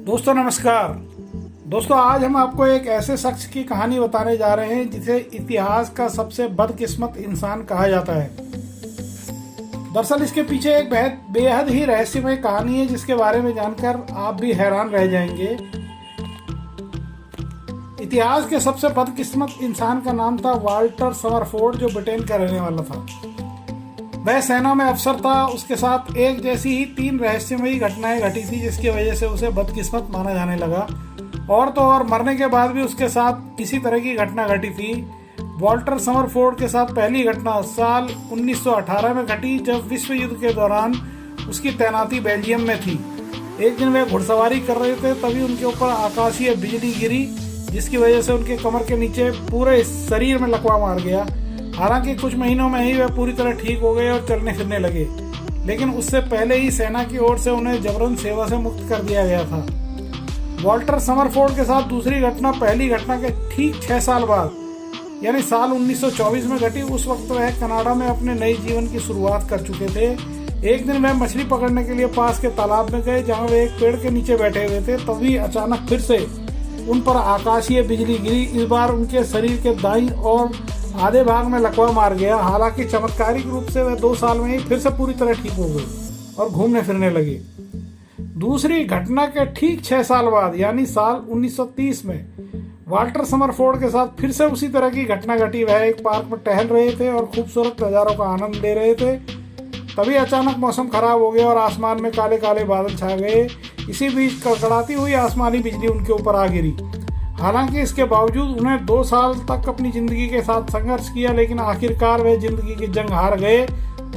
दोस्तों नमस्कार। दोस्तों आज हम आपको एक ऐसे शख्स की कहानी बताने जा रहे हैं जिसे इतिहास का सबसे बदकिस्मत इंसान कहा जाता है। दरअसल इसके पीछे एक बेहद ही रहस्यमय कहानी है जिसके बारे में जानकर आप भी हैरान रह जाएंगे। इतिहास के सबसे बदकिस्मत इंसान का नाम था वाल्टर समरफोर्ड, जो ब्रिटेन का रहने वाला था। वह सेना में अफसर था। उसके साथ एक जैसी ही 3 रहस्यमयी घटनाएं घटी थी जिसकी वजह से उसे बदकिस्मत माना जाने लगा। और तो और मरने के बाद भी उसके साथ इसी तरह की घटना घटी थी। वाल्टर समरफोर्ड के साथ पहली घटना साल 1918 में घटी, जब विश्व युद्ध के दौरान उसकी तैनाती बेल्जियम में थी। एक दिन वे घुड़सवारी कर रहे थे, तभी उनके ऊपर आकाशीय बिजली गिरी जिसकी वजह से उनके कमर के नीचे पूरे शरीर में लकवा मार गया। हालांकि कुछ महीनों में ही वे पूरी तरह ठीक हो गए और चलने फिरने लगे, लेकिन उससे पहले ही सेना की ओर से उन्हें जबरन सेवा से मुक्त कर दिया गया था। वाल्टर समरफोर्ड के साथ दूसरी घटना पहली घटना के ठीक 6 साल बाद यानी साल 1924 में घटी। उस वक्त वह कनाडा में अपने नए जीवन की शुरुआत कर चुके थे। एक दिन वह मछली पकड़ने के लिए पास के तालाब में गए, जहां वे एक पेड़ के नीचे बैठे हुए थे। तभी अचानक फिर से उन पर आकाशीय बिजली गिरी। इस बार उनके शरीर के दाईं और आधे भाग में लकवा मार गया। हालांकि चमत्कारिक रूप से वह 2 साल में ही फिर से पूरी तरह ठीक हो गए और घूमने फिरने लगे। दूसरी घटना के ठीक 6 साल बाद यानी साल 1930 में वाल्टर समरफोर्ड के साथ फिर से उसी तरह की घटना घटी। वह एक पार्क में टहल रहे थे और खूबसूरत नज़ारों का आनंद ले रहे थे। तभी अचानक मौसम खराब हो गया और आसमान में काले काले बादल छा गए। इसी बीच कड़कड़ाती हुई आसमानी बिजली उनके ऊपर आ गिरी। हालांकि इसके बावजूद उन्हें 2 साल तक अपनी जिंदगी के साथ संघर्ष किया, लेकिन आखिरकार वे जिंदगी की जंग हार गए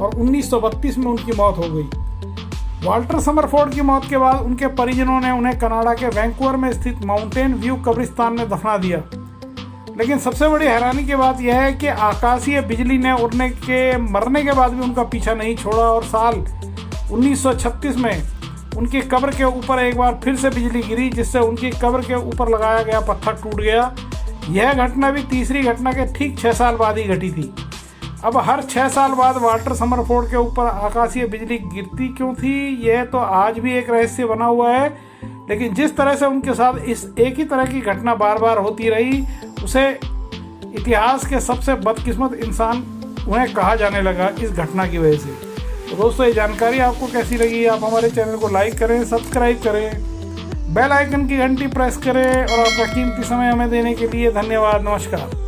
और 1932 में उनकी मौत हो गई। वाल्टर समरफोर्ड की मौत के बाद उनके परिजनों ने उन्हें कनाडा के वैंकूवर में स्थित माउंटेन व्यू कब्रिस्तान में दफना दिया। लेकिन सबसे बड़ी हैरानी की बात यह है कि आकाशीय बिजली ने मरने के बाद भी उनका पीछा नहीं छोड़ा और साल 1936 में उनकी कब्र के ऊपर एक बार फिर से बिजली गिरी, जिससे उनकी कब्र के ऊपर लगाया गया पत्थर टूट गया। यह घटना भी तीसरी घटना के ठीक 6 साल बाद ही घटी थी। अब हर 6 साल बाद वाल्टर समरफोर्ड के ऊपर आकाशीय बिजली गिरती क्यों थी, यह तो आज भी एक रहस्य बना हुआ है। लेकिन जिस तरह से उनके साथ इस एक ही तरह की घटना बार बार होती रही, उसे इतिहास के सबसे बदकिस्मत इंसान उन्हें कहा जाने लगा इस घटना की वजह से। तो दोस्तों ये जानकारी आपको कैसी लगी? आप हमारे चैनल को लाइक करें, सब्सक्राइब करें, बेल आइकन की घंटी प्रेस करें और आपका कीमती समय हमें देने के लिए धन्यवाद। नमस्कार।